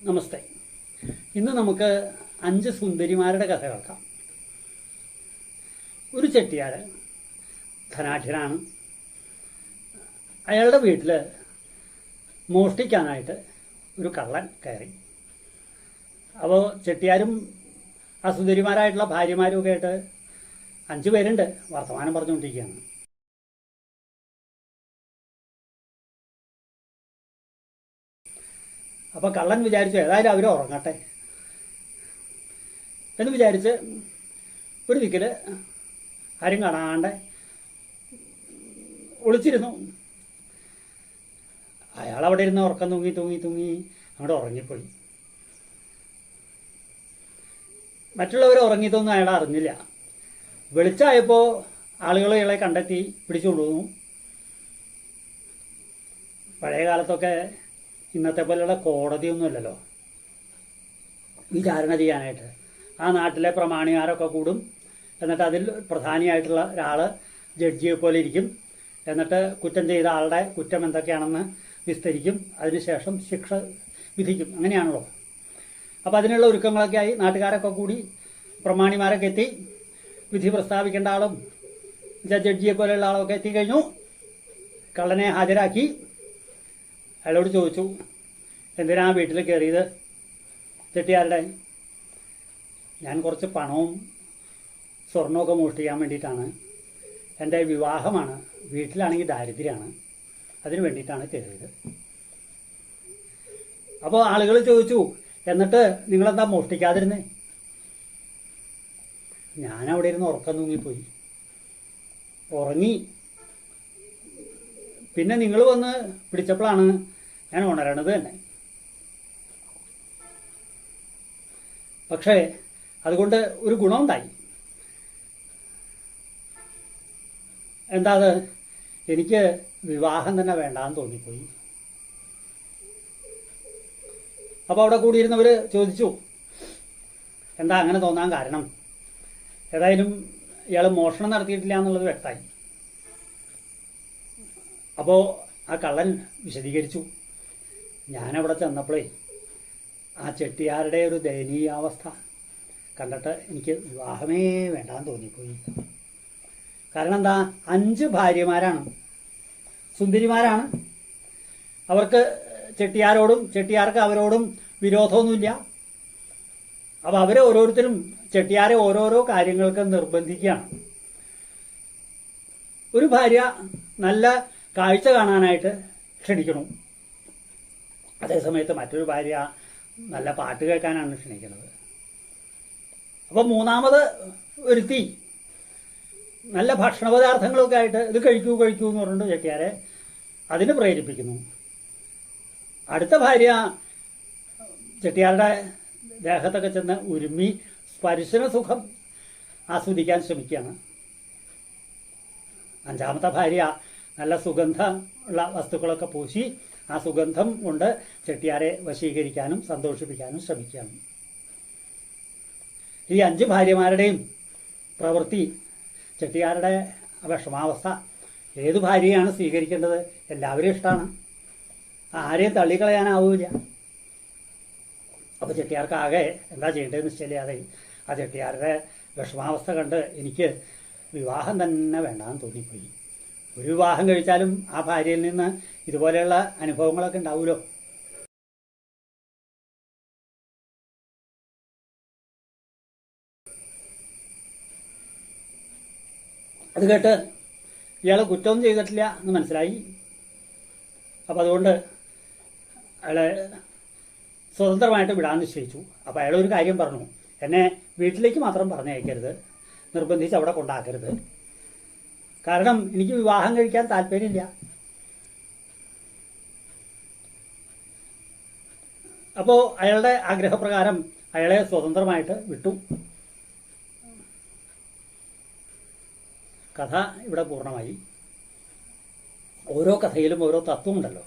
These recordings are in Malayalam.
നമസ്തേ. ഇന്ന് നമുക്ക് 5 സുന്ദരിമാരുടെ കഥ കേൾക്കാം. ഒരു ചെട്ടിയാർ ധനാഢ്യനാണ്. അയാളുടെ വീട്ടിൽ മോഷ്ടിക്കാനായിട്ട് ഒരു കള്ളൻ കയറി. അപ്പോൾ ചെട്ടിയാരും ആ സുന്ദരിമാരായിട്ടുള്ള ഭാര്യമാരും ഒക്കെ ആയിട്ട് 5 പേരുണ്ട്, വർത്തമാനം പറഞ്ഞുകൊണ്ടിരിക്കുകയാണ്. അപ്പോൾ കള്ളൻ വിചാരിച്ചു ഏതായാലും അവർ ഉറങ്ങട്ടെ എന്ന് വിചാരിച്ച് ഒരു ദിക്കിൽ ആരും കാണാണ്ട് ഒളിച്ചിരുന്നു. അയാൾ അവിടെ ഇരുന്ന് ഉറക്കം തൂങ്ങി അങ്ങോട്ട് ഉറങ്ങിപ്പോയി. മറ്റുള്ളവർ ഉറങ്ങിയതൊന്നും അയാൾ അറിഞ്ഞില്ല. വെളിച്ചമായപ്പോൾ ആളുകൾ ഇയാളെ കണ്ടെത്തി പിടിച്ചുകൊണ്ടുപോകുന്നു. പഴയ കാലത്തൊക്കെ ഇന്നത്തെ പോലെയുള്ള കോടതിയൊന്നുമില്ലല്ലോ വിചാരണ ചെയ്യാനായിട്ട്. ആ നാട്ടിലെ പ്രമാണിമാരൊക്കെ കൂടും. എന്നിട്ട് അതിൽ പ്രധാനിയായിട്ടുള്ള ഒരാൾ ജഡ്ജിയെ പോലെ ഇരിക്കും. എന്നിട്ട് കുറ്റം ചെയ്ത ആളുടെ കുറ്റം എന്തൊക്കെയാണെന്ന് വിസ്തരിക്കും. അതിനുശേഷം ശിക്ഷ വിധിക്കും. അങ്ങനെയാണല്ലോ. അപ്പോൾ അതിനുള്ള ഒരുക്കങ്ങളൊക്കെ ആയി നാട്ടുകാരൊക്കെ കൂടി പ്രമാണിമാരൊക്കെ എത്തി. വിധി പ്രസ്താവിക്കേണ്ട ആളും ജഡ്ജിയെ പോലെയുള്ള ആളൊക്കെ എത്തിക്കഴിഞ്ഞു. കള്ളനെ ഹാജരാക്കി. അയാളോട് ചോദിച്ചു, എന്തിനാ വീട്ടിൽ കയറിയത്? ചെട്ടിയാരുടെ, ഞാൻ കുറച്ച് പണവും സ്വർണമൊക്കെ മോഷ്ടിക്കാൻ വേണ്ടിയിട്ടാണ്. എൻ്റെ വിവാഹമാണ്, വീട്ടിലാണെങ്കിൽ ദാരിദ്ര്യമാണ്, അതിന് വേണ്ടിയിട്ടാണ് കയറിയത്. അപ്പോൾ ആളുകൾ ചോദിച്ചു, എന്നിട്ട് നിങ്ങളെന്താ മോഷ്ടിക്കാതിരുന്നേ? ഞാനവിടെ ഇരുന്ന് ഉറക്കം തൂങ്ങിപ്പോയി, ഉറങ്ങി. പിന്നെ നിങ്ങൾ വന്ന് പിടിച്ചപ്പോഴാണ് ഞാൻ ഉണരണത് തന്നെ. പക്ഷേ അതുകൊണ്ട് ഒരു ഗുണമുണ്ടായി. എന്താ അത്? എനിക്ക് വിവാഹം തന്നെ വേണ്ടാന്ന് തോന്നിപ്പോയി. അപ്പോൾ അവിടെ കൂടിയിരുന്നവർ ചോദിച്ചു, എന്താ അങ്ങനെ തോന്നാൻ കാരണം? ഏതായാലും ഇയാൾ മോഷണം നടത്തിയിട്ടില്ല എന്നുള്ളത് വ്യക്തമായി. അപ്പോൾ ആ കള്ളൻ വിശദീകരിച്ചു, ഞാനവിടെ ചെന്നപ്പോഴേ ആ ചെട്ടിയാരുടെ ഒരു ദയനീയാവസ്ഥ കണ്ടിട്ട് എനിക്ക് വിവാഹമേ വേണ്ടാന്ന് തോന്നിപ്പോയി. കാരണം എന്താ, 5 ഭാര്യമാരാണ്, സുന്ദരിമാരാണ്. അവർക്ക് ചെട്ടിയാരോടും ചെട്ടിയാർക്ക് അവരോടും വിരോധമൊന്നുമില്ല. അപ്പോൾ അവരെ ഓരോരുത്തരും ചെട്ടിയാരെ ഓരോരോ കാര്യങ്ങൾക്ക് നിർബന്ധിക്കുകയാണ്. ഒരു ഭാര്യ നല്ല കാഴ്ച കാണാനായിട്ട് ക്ഷണിക്കണം, അതേസമയത്ത് മറ്റൊരു ഭാര്യ നല്ല പാട്ട് കേൾക്കാനാണ് ക്ഷണിക്കുന്നത്. അപ്പോൾ മൂന്നാമത് ഒരുത്തി നല്ല ഭക്ഷണ പദാർത്ഥങ്ങളൊക്കെ ആയിട്ട് ഇത് കഴിക്കൂ എന്ന് പറഞ്ഞിട്ട് ചെട്ടിയാരെ അതിന് പ്രേരിപ്പിക്കുന്നു. അടുത്ത ഭാര്യ ചെട്ടിയാരുടെ ദേഹത്തൊക്കെ ചെന്ന് ഉരുമ്മി സ്പർശന സുഖം ആസ്വദിക്കാൻ ശ്രമിക്കുകയാണ്. 5ാമത്തെ ഭാര്യ നല്ല സുഗന്ധമുള്ള വസ്തുക്കളൊക്കെ പൂശി ആ സുഗന്ധം കൊണ്ട് ചെട്ടിയാരെ വശീകരിക്കാനും സന്തോഷിപ്പിക്കാനും ശ്രമിക്കുകയാണ്. ഈ 5 ഭാര്യമാരുടെയും പ്രവൃത്തി, ചെട്ടിയാരുടെ വിഷമാവസ്ഥ, ഏത് ഭാര്യയാണ് സ്വീകരിക്കേണ്ടത്? എല്ലാവരും ഇഷ്ടമാണ്, ആരെയും തള്ളിക്കളയാനാവില്ല. അപ്പോൾ ചെട്ടിയാർക്കാകെ എന്താ ചെയ്യേണ്ടതെന്ന് നിശ്ചയില്ലാതെ ആ ചെട്ടിയാരുടെ വിഷമാവസ്ഥ കണ്ട് എനിക്ക് വിവാഹം തന്നെ വേണ്ടാന്ന് തോന്നിപ്പോയി. ഒരു വിവാഹം കഴിച്ചാലും ആ ഭാര്യയിൽ നിന്ന് ഇതുപോലെയുള്ള അനുഭവങ്ങളൊക്കെ ഉണ്ടാവുമല്ലോ. അത് കേട്ട് ഇയാൾ കുറ്റമൊന്നും ചെയ്തിട്ടില്ല എന്ന് മനസ്സിലായി. അപ്പം അതുകൊണ്ട് അയാളെ സ്വതന്ത്രമായിട്ട് വിടാൻ നിശ്ചയിച്ചു. അപ്പോൾ അയാളൊരു കാര്യം പറഞ്ഞു, എന്നെ വീട്ടിലേക്ക് മാത്രം പറഞ്ഞയക്കരുത്, നിർബന്ധിച്ച് അവിടെ കൊണ്ടാക്കരുത്. കാരണം എനിക്ക് വിവാഹം കഴിക്കാൻ താല്പര്യമില്ല. അപ്പോൾ അയാളുടെ ആഗ്രഹപ്രകാരം അയാളെ സ്വതന്ത്രമായിട്ട് വിട്ടു. കഥ ഇവിടെ പൂർണ്ണമായി. ഓരോ കഥയിലും ഓരോ തത്വമുണ്ടല്ലോ.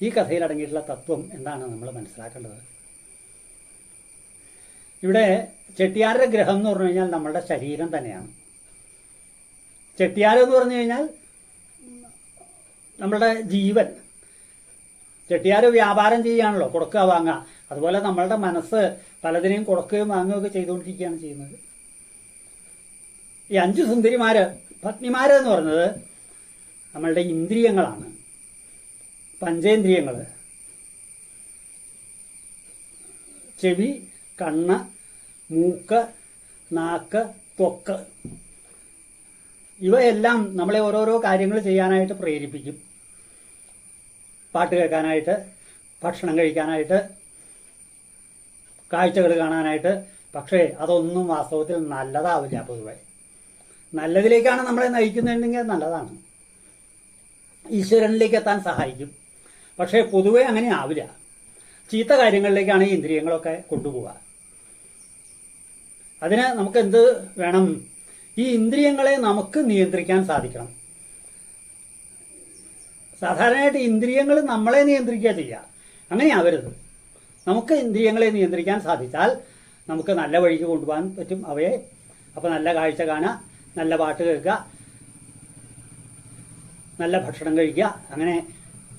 ഈ കഥയിൽ അടങ്ങിയിട്ടുള്ള തത്വം എന്താണ് നമ്മൾ മനസ്സിലാക്കേണ്ടത്? ഇവിടെ ചെട്ടിയാരുടെ ഗ്രഹം എന്ന് പറഞ്ഞു കഴിഞ്ഞാൽ നമ്മളുടെ ശരീരം തന്നെയാണ്. ചെട്ടിയാരെന്ന് പറഞ്ഞു കഴിഞ്ഞാൽ നമ്മളുടെ ജീവൻ. ചെട്ടിയാർ വ്യാപാരം ചെയ്യുകയാണല്ലോ, കൊടുക്കുക വാങ്ങുക. അതുപോലെ നമ്മളുടെ മനസ്സ് പലതിനെയും കൊടുക്കുകയും വാങ്ങുകയൊക്കെ ചെയ്തുകൊണ്ടിരിക്കുകയാണ് ചെയ്യുന്നത്. ഈ 5 സുന്ദരിമാര് പത്നിമാരെന്ന് പറയുന്നത് നമ്മളുടെ ഇന്ദ്രിയങ്ങളാണ്, പഞ്ചേന്ദ്രിയങ്ങൾ. ചെവി, കണ്ണ്, മൂക്ക്, നാക്ക്, ത്വക്ക്, ഇവയെല്ലാം നമ്മളെ ഓരോരോ കാര്യങ്ങൾ ചെയ്യാനായിട്ട് പ്രേരിപ്പിക്കും. പാട്ട് കേൾക്കാനായിട്ട്, ഭക്ഷണം കഴിക്കാനായിട്ട്, കാഴ്ചകൾ കാണാനായിട്ട്. പക്ഷേ അതൊന്നും വാസ്തവത്തിൽ നല്ലതാവില്ല. പൊതുവെ നല്ലതിലേക്കാണ് നമ്മളെ നയിക്കുന്നുണ്ടെങ്കിൽ നല്ലതാണ്, ഈശ്വരനിലേക്ക് എത്താൻ സഹായിക്കും. പക്ഷേ പൊതുവെ അങ്ങനെ ആവില്ല. ചീത്ത കാര്യങ്ങളിലേക്കാണ് ഈ ഇന്ദ്രിയങ്ങളൊക്കെ കൊണ്ടുപോവുക. അതിന് നമുക്ക് എന്ത് വേണം? ഈ ഇന്ദ്രിയങ്ങളെ നമുക്ക് നിയന്ത്രിക്കാൻ സാധിക്കണം. സാധാരണയായിട്ട് ഇന്ദ്രിയങ്ങൾ നമ്മളെ നിയന്ത്രിക്കുക ചെയ്യുക, അങ്ങനെ ആവരുത്. നമുക്ക് ഇന്ദ്രിയങ്ങളെ നിയന്ത്രിക്കാൻ സാധിച്ചാൽ നമുക്ക് നല്ല വഴിക്ക് കൊണ്ടുപോകാൻ പറ്റും അവയെ. അപ്പോൾ നല്ല കാഴ്ച കാണുക, നല്ല പാട്ട് കേൾക്കുക, നല്ല ഭക്ഷണം കഴിക്കുക, അങ്ങനെ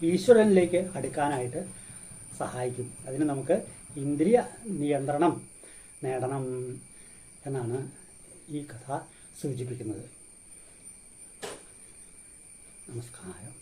ഈശ്വരനിലേക്ക് അടുക്കാനായിട്ട് സഹായിക്കും. അതിന് നമുക്ക് ഇന്ദ്രിയ നിയന്ത്രണം നേടണം എന്നാണ് ഈ കഥ സൂചിപ്പിക്കുന്നത്. നമസ്കാരം.